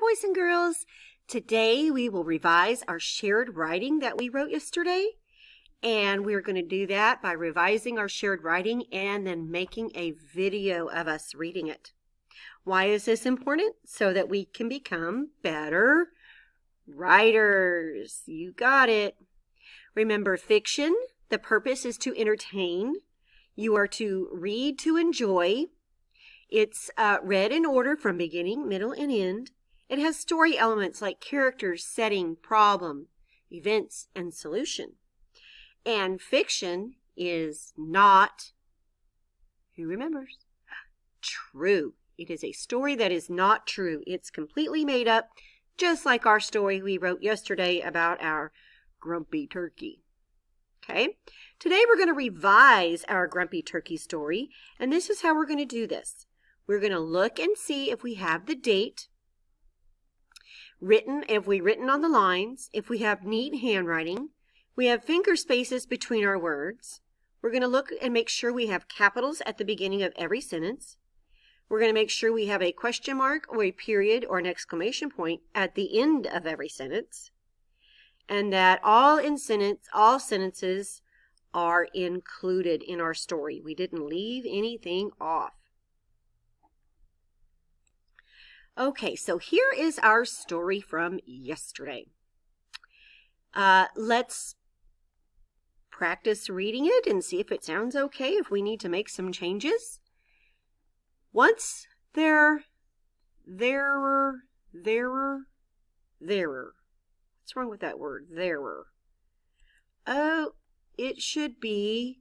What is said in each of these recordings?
boys and girls. Today we will revise our shared writing that we wrote yesterday. And we're going to do that by revising our shared writing and then making a video of us reading it. Why is this important? So that we can become better writers. You got it. Remember, fiction, the purpose is to entertain. You are to read to enjoy. It's read in order from beginning, middle, and end. It has story elements like characters, setting, problem, events, and solution. And fiction is not, who remembers? True. It is a story that is not true. It's completely made up, just like our story we wrote yesterday about our grumpy turkey. Okay? Today we're going to revise our grumpy turkey story, and this is how we're going to do this. We're going to look and see if we have the date written, if we written on the lines, if we have neat handwriting. We have finger spaces between our words. We're going to look and make sure we have capitals at the beginning of every sentence. We're going to make sure we have a question mark or a period or an exclamation point at the end of every sentence. And that all sentences are included in our story. We didn't leave anything off. Okay, so here is our story from yesterday. Let's practice reading it and see if it sounds okay, if we need to make some changes. Once there were. What's wrong with that word? There were. Oh, it should be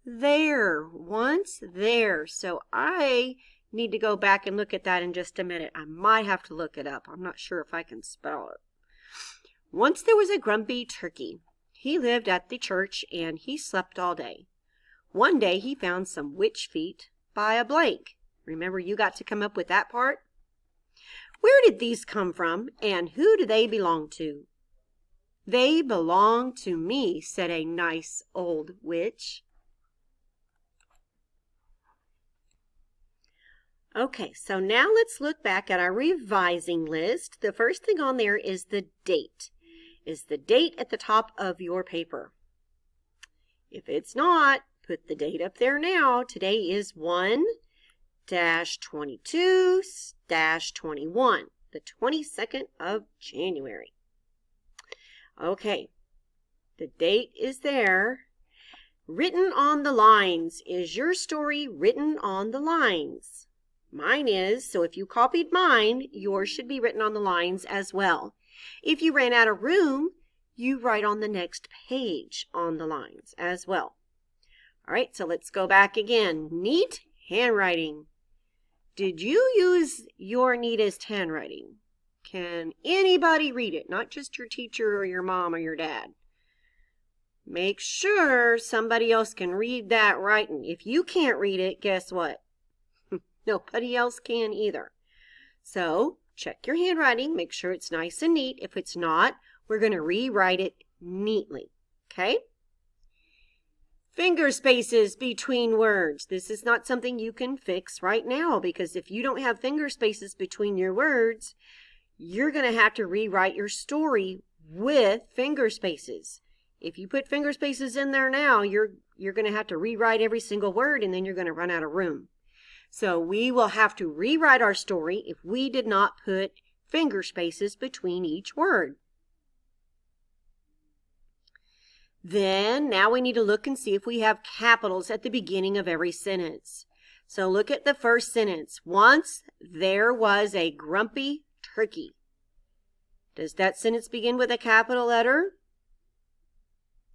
there. Once there. So I need to go back and look at that in just a minute. I might have to look it up. I'm not sure if I can spell it. Once there was a grumpy turkey. He lived at the church and he slept all day. One day he found some witch feet by a blank. Remember, you got to come up with that part? Where did these come from and who do they belong to? They belong to me, said a nice old witch. Okay, so now let's look back at our revising list. The first thing on there is the date. Is the date at the top of your paper? If it's not, put the date up there now. Today is 1-22-21, the 22nd of January. Okay, the date is there. Written on the lines. Is your story written on the lines? Mine is, so if you copied mine, yours should be written on the lines as well. If you ran out of room, you write on the next page on the lines as well. All right, so let's go back again. Neat handwriting. Did you use your neatest handwriting? Can anybody read it? Not just your teacher or your mom or your dad. Make sure somebody else can read that writing. If you can't read it, guess what? Nobody else can either. So check your handwriting. Make sure it's nice and neat. If it's not, we're going to rewrite it neatly. Okay? Finger spaces between words. This is not something you can fix right now because if you don't have finger spaces between your words, you're going to have to rewrite your story with finger spaces. If you put finger spaces in there now, you're going to have to rewrite every single word and then you're going to run out of room. So we will have to rewrite our story if we did not put finger spaces between each word. Then now we need to look and see if we have capitals at the beginning of every sentence. So look at the first sentence. Once there was a grumpy turkey. Does that sentence begin with a capital letter?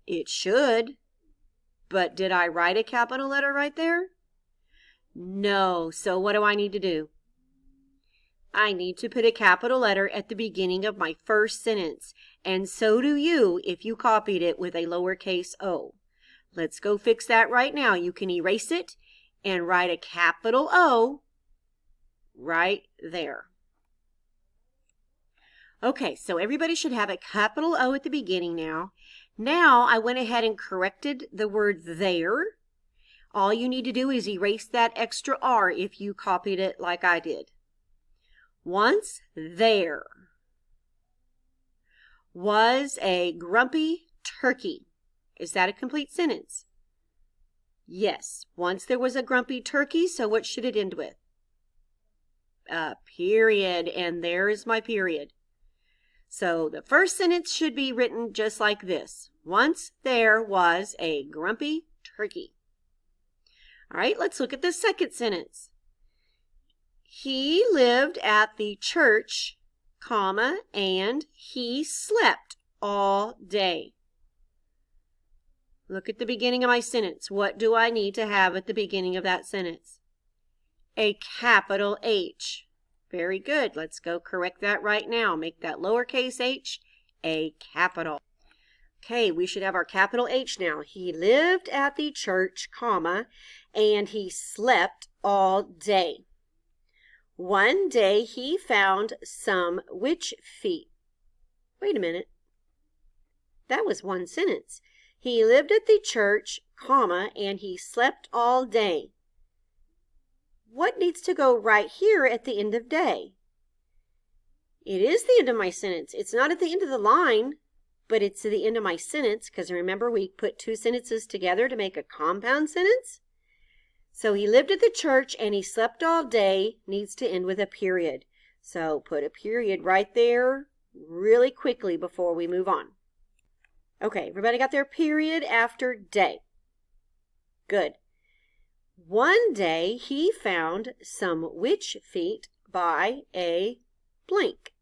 It should. But did I write a capital letter right there? No. So what do I need to do? I need to put a capital letter at the beginning of my first sentence. And so do you if you copied it with a lowercase o. Let's go fix that right now. You can erase it and write a capital O right there. Okay, so everybody should have a capital O at the beginning now. Now I went ahead and corrected the word there. All you need to do is erase that extra R if you copied it like I did. Once there was a grumpy turkey. Is that a complete sentence? Yes. Once there was a grumpy turkey, so what should it end with? A period, and there is my period. So the first sentence should be written just like this. Once there was a grumpy turkey. All right, let's look at the second sentence. He lived at the church, comma, and he slept all day. Look at the beginning of my sentence. What do I need to have at the beginning of that sentence? A capital H. Very good. Let's go correct that right now. Make that lowercase h a capital. Okay, we should have our capital H now. He lived at the church, comma, and he slept all day. One day he found some witch feet. Wait a minute. That was one sentence. He lived at the church, comma, and he slept all day. What needs to go right here at the end of day? It is the end of my sentence. It's not at the end of the line, but it's at the end of my sentence, because remember we put two sentences together to make a compound sentence? So he lived at the church and he slept all day needs to end with a period. So put a period right there really quickly before we move on. Okay, everybody got their period after day? Good. One day he found some witch feet by a blank.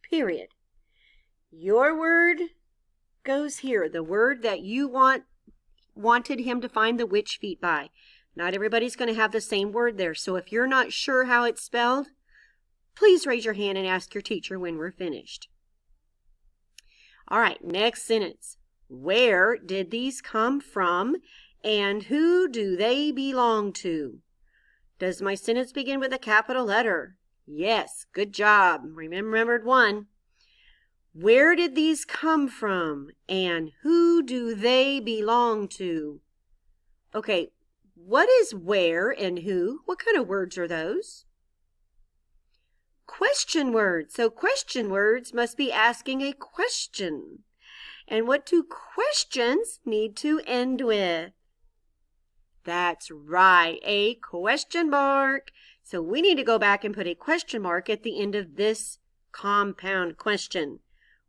Period. Your word goes here, the word that you wanted him to find the witch feet by. Not everybody's going to have the same word there, so if you're not sure how it's spelled, please raise your hand and ask your teacher when we're finished. All right, next sentence. Where did these come from and who do they belong to? Does my sentence begin with a capital letter? Yes, good job. Remembered one. Where did these come from and who do they belong to? Okay, what is where and who? What kind of words are those? Question words. So question words must be asking a question. And what do questions need to end with? That's right, a question mark. So we need to go back and put a question mark at the end of this compound question.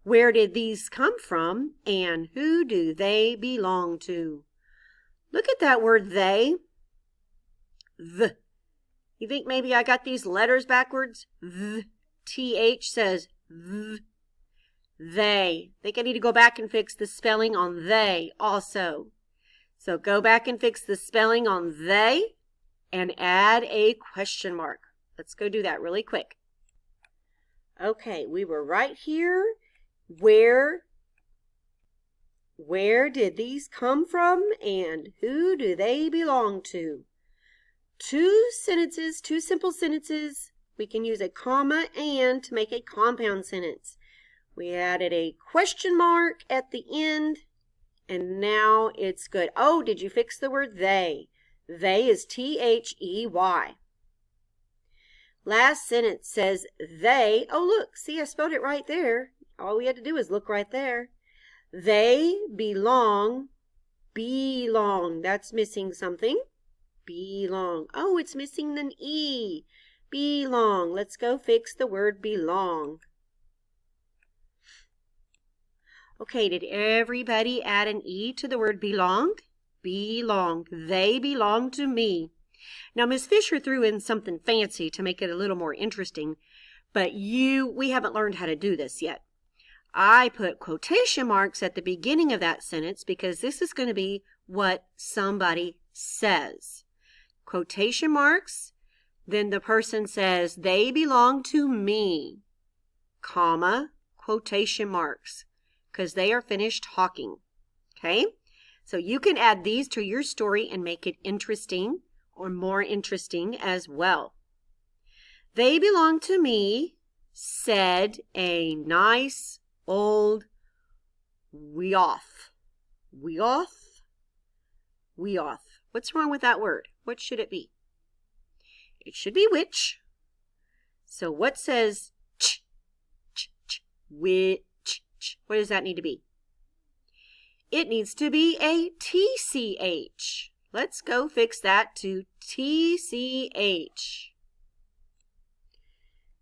Where did these come from and who do they belong to? Look at that word they. The. You think maybe I got these letters backwards? The. TH says the. They. I think I need to go back and fix the spelling on they also. So go back and fix the spelling on they and add a question mark. Let's go do that really quick. Okay, we were right here. Where did these come from and who do they belong to? Two sentences, two simple sentences. We can use a comma and to make a compound sentence. We added a question mark at the end. And now it's good. Oh, did you fix the word they? They is T-H-E-Y. Last sentence says they. Oh, look. See, I spelled it right there. All we had to do is look right there. They belong. Belong. That's missing something. Belong. Oh, it's missing an E. Belong. Let's go fix the word belong. Okay, did everybody add an E to the word belong? Belong. They belong to me. Now, Miss Fisher threw in something fancy to make it a little more interesting, but we haven't learned how to do this yet. I put quotation marks at the beginning of that sentence because this is going to be what somebody says. Quotation marks, then the person says, they belong to me, comma, quotation marks, because they are finished talking. Okay? So you can add these to your story and make it interesting or more interesting as well. They belong to me, said a nice old weoth. Weoth? Weoth. What's wrong with that word? What should it be? It should be which. So what says ch, ch, ch, which? What does that need to be? It needs to be a TCH. Let's go fix that to TCH.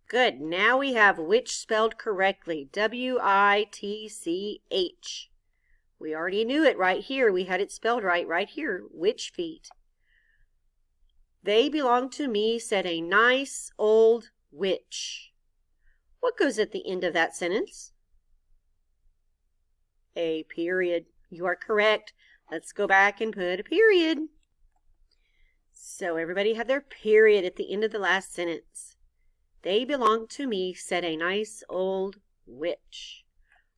Good. Now we have which spelled correctly. W-I-T-C-H. We already knew it right here. We had it spelled right here. Which feet? They belong to me, said a nice old witch. What goes at the end of that sentence? A period. You are correct. Let's go back and put a period. So everybody had their period at the end of the last sentence. They belong to me, said a nice old witch.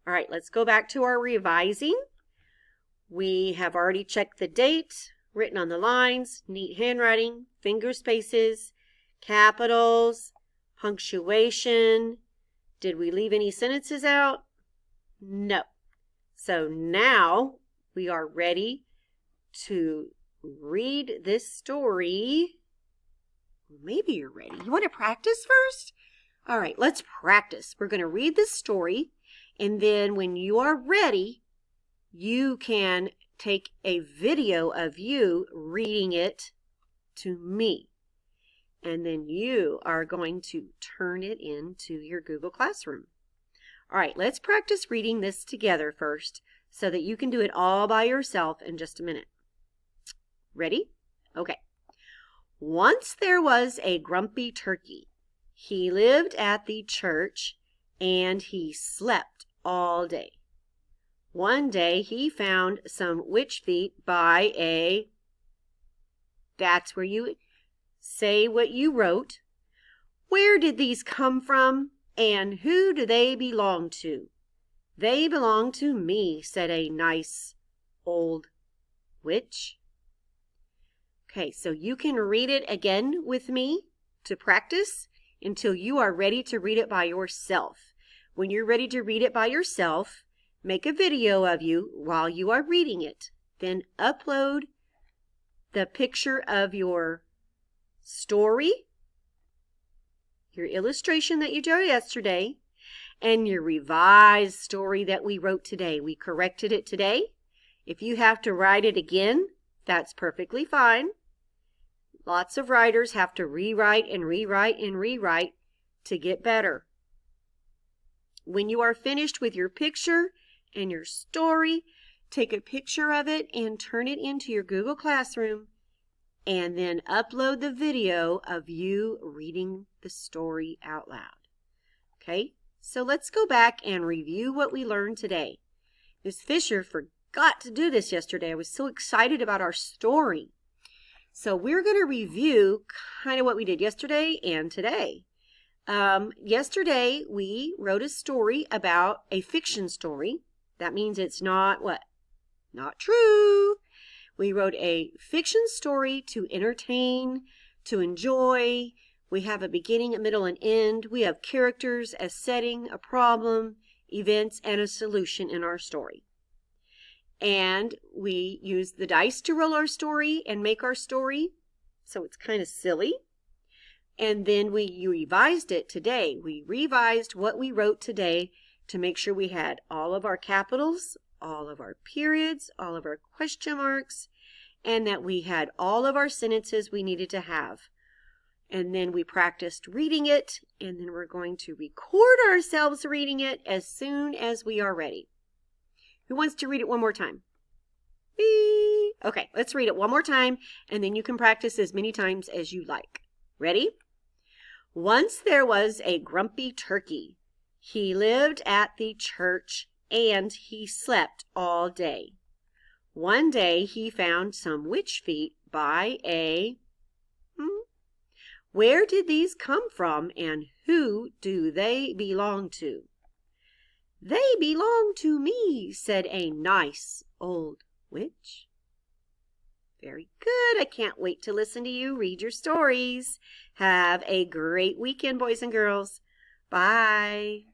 All right, let's go back to our revising. We have already checked the date, written on the lines, neat handwriting, finger spaces, capitals, punctuation. Did we leave any sentences out? No. So now we are ready to read this story. Maybe you're ready. You want to practice first? All right, let's practice. We're going to read this story, and then when you are ready, you can take a video of you reading it to me. And then you are going to turn it into your Google Classroom. All right, let's practice reading this together first so that you can do it all by yourself in just a minute. Ready? Okay. Once there was a grumpy turkey. He lived at the church and he slept all day. One day he found some witch feet by a... That's where you say what you wrote. Where did these come from and who do they belong to? They belong to me, said a nice old witch. Okay, so you can read it again with me to practice until you are ready to read it by yourself. When you're ready to read it by yourself, make a video of you while you are reading it. Then upload the picture of your story, your illustration that you drew yesterday, and your revised story that we wrote today. We corrected it today. If you have to write it again, that's perfectly fine. Lots of writers have to rewrite and rewrite and rewrite to get better. When you are finished with your picture and your story, take a picture of it and turn it into your Google Classroom, and then upload the video of you reading the story out loud. Okay, so let's go back and review what we learned today. Ms. Fisher forgot to do this yesterday. I was so excited about our story. So we're going to review kind of what we did yesterday and today. Yesterday we wrote a story about a fiction story. That means it's not what? Not true. We wrote a fiction story to entertain, to enjoy. We have a beginning, a middle, and end. We have characters, a setting, a problem, events, and a solution in our story. And we used the dice to roll our story and make our story. So it's kind of silly. And then we revised it today. We revised what we wrote today to make sure we had all of our capitals, all of our periods, all of our question marks, and that we had all of our sentences we needed to have. And then we practiced reading it, and then we're going to record ourselves reading it as soon as we are ready. Who wants to read it one more time? Me. Okay, let's read it one more time, and then you can practice as many times as you like. Ready? Once there was a grumpy turkey. He lived at the church, and he slept all day. One day he found some witch feet by a... Where did these come from, and who do they belong to? They belong to me, said a nice old witch. Very good. I can't wait to listen to you read your stories. Have a great weekend, boys and girls. Bye.